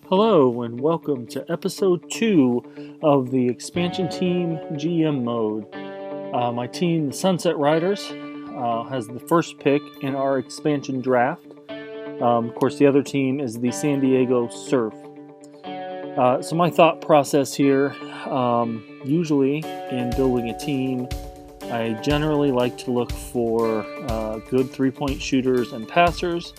Hello and welcome to episode 2 of the expansion team GM mode. My team, the Sunset Riders, has the first pick in our expansion draft. Of course, the other team is the San Diego Surf. So my thought process here, usually in building a team, I generally like to look for good three-point shooters and passers.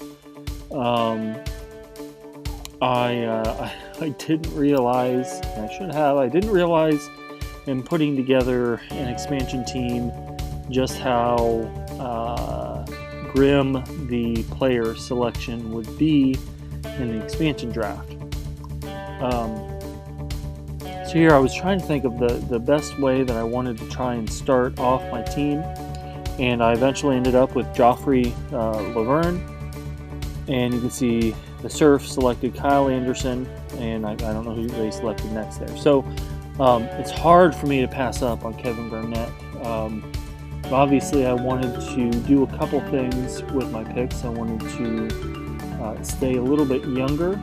I didn't realize, and I should have, I didn't realize in putting together an expansion team just how grim the player selection would be in the expansion draft. So here I was trying to think of the best way that I wanted to try and start off my team, and I eventually ended up with Joffrey Laverne, and you can see the Surf selected Kyle Anderson, and I don't know who they selected next there. So it's hard for me to pass up on Kevin Garnett. Obviously, I wanted to do a couple things with my picks. I wanted to stay a little bit younger,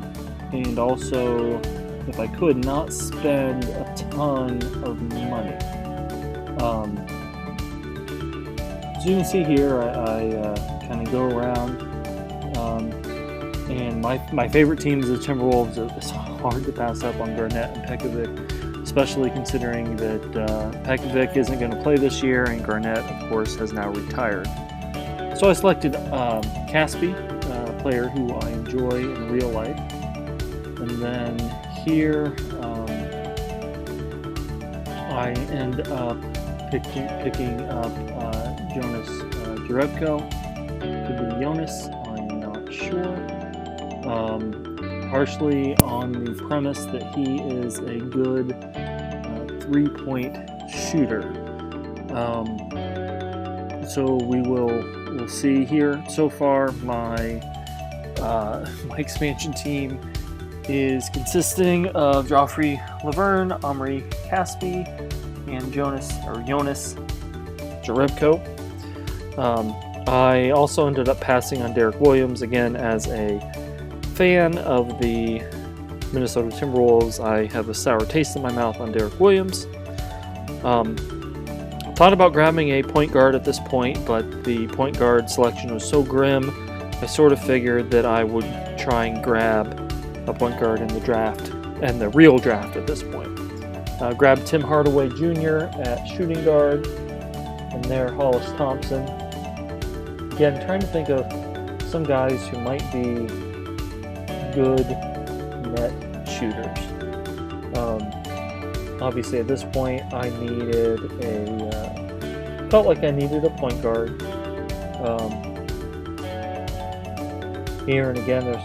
and also, if I could, not spend a ton of money. So you can see here, I kind of go around. And my favorite team is the Timberwolves. It's hard to pass up on Garnett and Pekovic, especially considering that Pekovic isn't going to play this year, and Garnett, of course, has now retired. So I selected Caspi, a player who I enjoy in real life. And then here I end up picking up Jonas Jerebko. Could be Jonas, I'm not sure. Partially on the premise that he is a good three-point shooter. So we'll see here. So far, my expansion team is consisting of Joffrey Laverne, Omri Caspi, and Jonas Jerebko. I also ended up passing on Derek Williams again. As a fan of the Minnesota Timberwolves, I have a sour taste in my mouth on Derek Williams. Thought about grabbing a point guard at this point, but the point guard selection was so grim, I sort of figured that I would try and grab a point guard in the draft, and the real draft at this point. Grabbed Tim Hardaway Jr. at shooting guard, and there Hollis Thompson. Again, trying to think of some guys who might be good net shooters. Obviously, at this point, I needed felt like I needed a point guard. Here and again, there's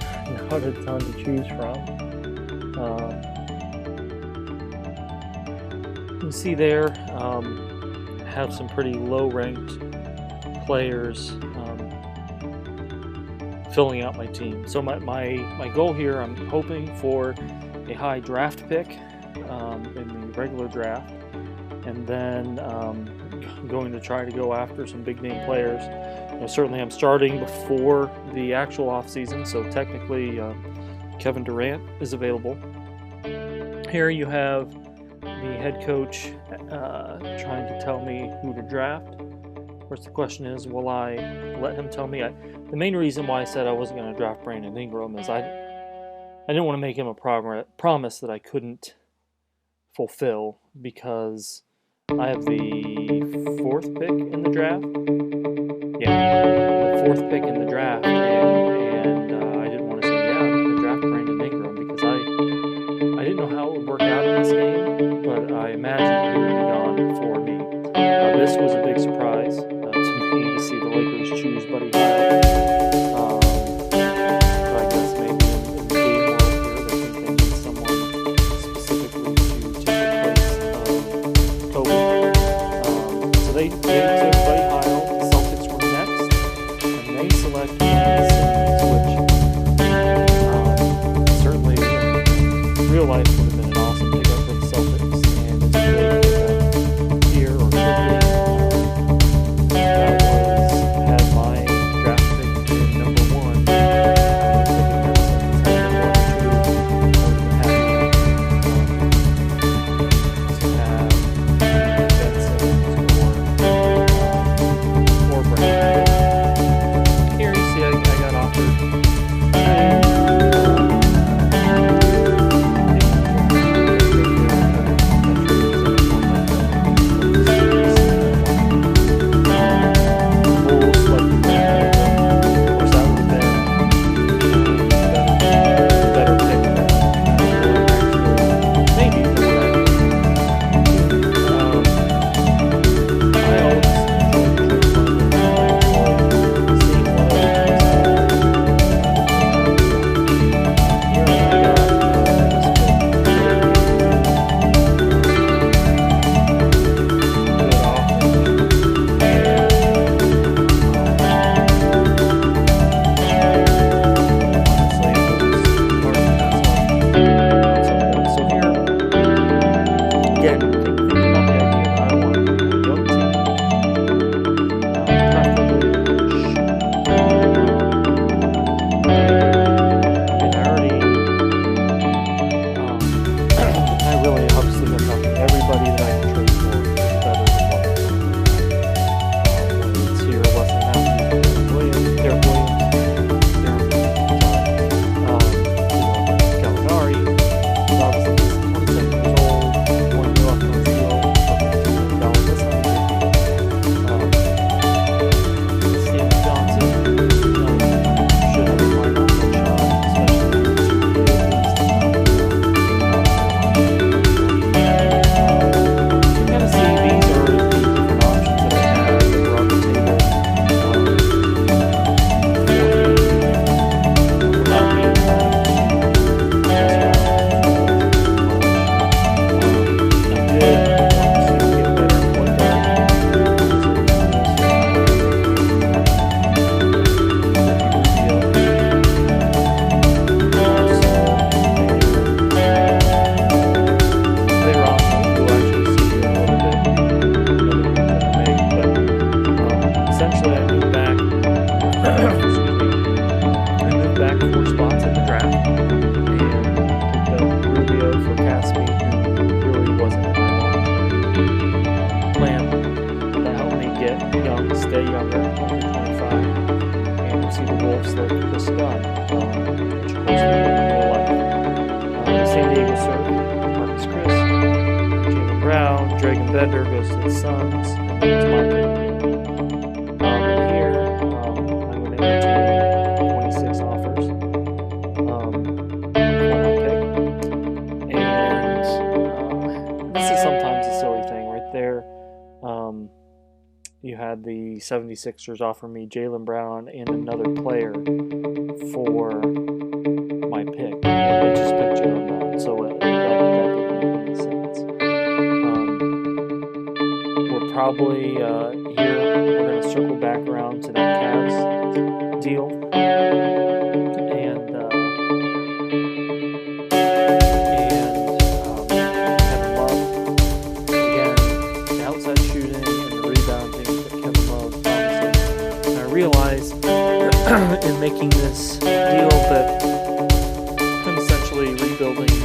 not a ton to choose from. You can see there, have some pretty low-ranked players filling out my team. So my goal here, I'm hoping for a high draft pick in the regular draft, and then going to try to go after some big name players. Certainly I'm starting before the actual off season, so technically Kevin Durant is available. Here you have the head coach trying to tell me who to draft. Of course, the question is, will I let him tell me? The main reason why I said I wasn't going to draft Brandon Ingram is I didn't want to make him a promise that I couldn't fulfill, because I have the fourth pick in the draft. Yeah, the fourth pick in the draft, and I didn't want to say, yeah, I'm going to draft Brandon Ingram, because I didn't know how it would work out in this game, but I imagined he would be gone before me. This was a big surprise to me to see the Lakers choose Buddy Hield. But I guess maybe in the game world here, they're thinking of someone specifically to take the place of Kobe. So they took Buddy Hield. The Celtics were next, and they selected Ben Simmons, which certainly in real life would have been an awesome pickup for the Celtics, and it's a great pickup here or quickly. Had my draft pick in number 1. Bender goes to the Suns, and then it's my pick. And here, I'm going to entertain 26 offers for my pick. And this is sometimes a silly thing right there. You had the 76ers offer me Jaylen Brown and another player for my pick. And they just picked Jaylen Brown, so that didn't make any sense. We're probably here, we're going to circle back around to that Cavs deal. And Kevin Love, again, the outside shooting and the rebounding that Kevin Love promises. And I realize in making this deal that I'm essentially rebuilding